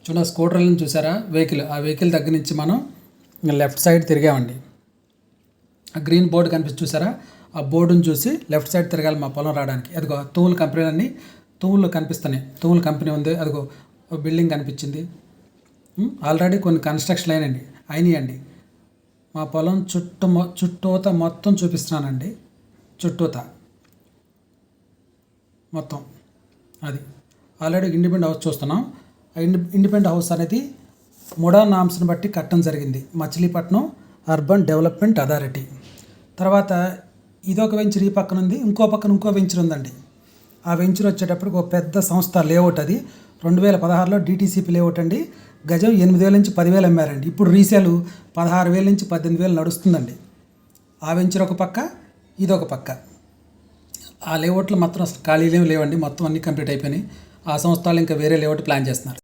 చూడండి స్కూటర్లను చూసారా, వెహికల్, ఆ వెహికల్ దగ్గర నుంచి మనం లెఫ్ట్ సైడ్ తిరిగామండి. ఆ గ్రీన్ బోర్డు కనిపిస్తుంది చూసారా, ఆ బోర్డును చూసి లెఫ్ట్ సైడ్ తిరగాలి మా పొలం రావడానికి. అదిగో తూముల కంపెనీలన్నీ తూములు కనిపిస్తున్నాయి. తూముల కంపెనీ ఉంది, అదిగో బిల్డింగ్ కనిపించింది. ఆల్రెడీ కొన్ని కన్స్ట్రక్షన్ అయినాయండి. మా పొలం చుట్టూత మొత్తం చూపిస్తున్నానండి. చుట్టూత మొత్తం అది ఆల్రెడీ ఇండిపెండెంట్ హౌస్ చూస్తున్నాం. ఆ ఇండిపెండెంట్ హౌస్ అనేది ముడా నామ్స్ని బట్టి కట్టడం జరిగింది, మచిలీపట్నం అర్బన్ డెవలప్మెంట్ అథారిటీ. తర్వాత ఇదొక వెంచర్ ఈ పక్కన ఉంది, ఇంకో వెంచర్ ఉందండి. ఆ వెంచర్ వచ్చేటప్పటికి ఒక పెద్ద సంస్థ లేఅవుట్, అది 2016లో DTCP లేఅవుట్ అండి. గజం 8,000 నుంచి 10,000 అమ్మారండి. ఇప్పుడు రీసేలు 16,000 నుంచి 18,000 నడుస్తుందండి. ఆ వెంచర్ ఒక పక్క, ఇదొక పక్క. ఆ లేఅవుట్లో మొత్తం అసలు ఖాళీలు లేవండి, మొత్తం అన్నీ కంప్లీట్ అయిపోయినాయి. ఆ సంస్థలు ఇంకా వేరే లేఅవుట్ ప్లాన్ చేస్తున్నారు.